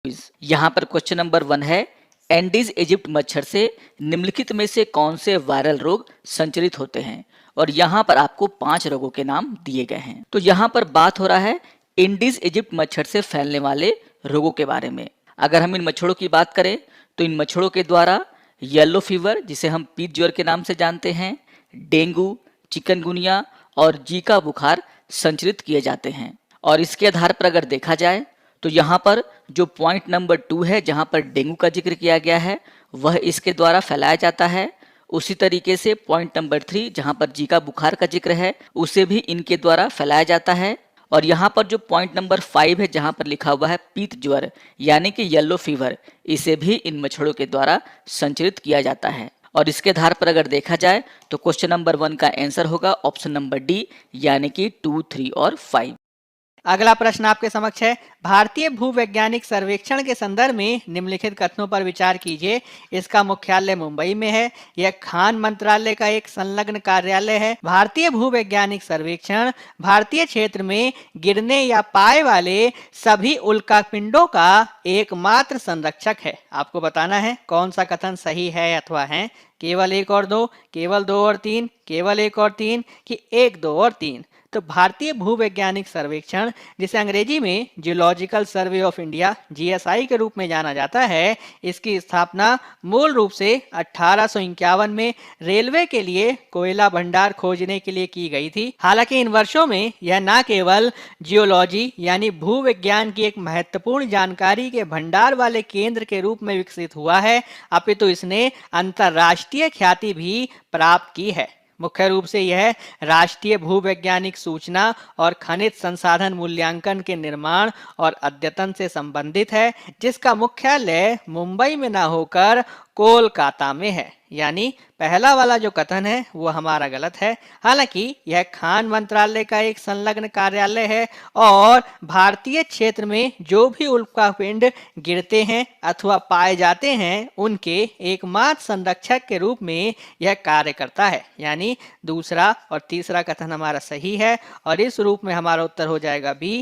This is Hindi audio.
यहाँ पर क्वेश्चन नंबर 1 है, एंडीज इजिप्ट मच्छर से निम्नलिखित में से कौन से वायरल रोग संचरित होते हैं। और यहाँ पर आपको 5 रोगों के नाम दिए गए हैं। तो यहाँ पर बात हो रहा है इंडीज इजिप्ट मच्छर से फैलने वाले रोगों के बारे में। अगर हम इन मच्छरों की बात करें तो इन मच्छरों के द्वारा येलो फीवर, जिसे हम पीत ज्वर के नाम से जानते हैं, डेंगू, चिकनगुनिया और जीका बुखार संचरित किए जाते हैं। और इसके आधार पर अगर देखा जाए तो यहाँ पर जो पॉइंट नंबर 2 है, जहाँ पर डेंगू का जिक्र किया गया है, वह इसके द्वारा फैलाया जाता है। उसी तरीके से पॉइंट नंबर 3, जहाँ पर जीका बुखार का जिक्र है, उसे भी इनके द्वारा फैलाया जाता है। और यहाँ पर जो पॉइंट नंबर 5 है, जहाँ पर लिखा हुआ है पीत ज्वर यानी कि येलो फीवर, इसे भी इन मच्छरों के द्वारा संचरित किया जाता है। और इसके आधार पर अगर देखा जाए तो क्वेश्चन नंबर 1 का आंसर होगा ऑप्शन नंबर डी, यानी कि 2, 3 और 5। अगला प्रश्न आपके समक्ष है, भारतीय भूवैज्ञानिक सर्वेक्षण के संदर्भ में निम्नलिखित कथनों पर विचार कीजिए। इसका मुख्यालय मुंबई में है। यह खान मंत्रालय का एक संलग्न कार्यालय है। भारतीय भूवैज्ञानिक सर्वेक्षण भारतीय क्षेत्र में गिरने या पाए वाले सभी उल्कापिंडों का एकमात्र संरक्षक है। आपको बताना है कौन सा कथन सही है अथवा है। केवल 1 और 2, केवल 2 और 3, केवल 1 और 3 कि 1, 2 और 3। तो भारतीय भूवैज्ञानिक सर्वेक्षण, जिसे अंग्रेजी में geological survey of India GSI के रूप में जाना जाता है, इसकी स्थापना मूल रूप से 1851 में रेलवे के लिए कोयला भंडार खोजने के लिए की गई थी। हालांकि इन वर्षों में यह न केवल जियोलॉजी यानी भूविज्ञान की एक महत्वपूर्ण जानकारी के भंडार वाले केंद्र के रूप में विकसित हुआ है, अपितु इसने अंतरराष्ट्रीय ख्याति भी प्राप्त की है। मुख्य रूप से यह राष्ट्रीय भूवैज्ञानिक सूचना और खनिज संसाधन मूल्यांकन के निर्माण और अद्यतन से संबंधित है, जिसका मुख्यालय मुंबई में न होकर कोलकाता में है। यानी पहला वाला जो कथन है वो हमारा गलत है। हालांकि यह खान मंत्रालय का एक संलग्न कार्यालय है और भारतीय क्षेत्र में जो भी उल्कापिंड गिरते हैं अथवा पाए जाते हैं, उनके एकमात्र संरक्षक के रूप में यह कार्य करता है। यानी दूसरा और तीसरा कथन हमारा सही है और इस रूप में हमारा उत्तर हो जाएगा बी।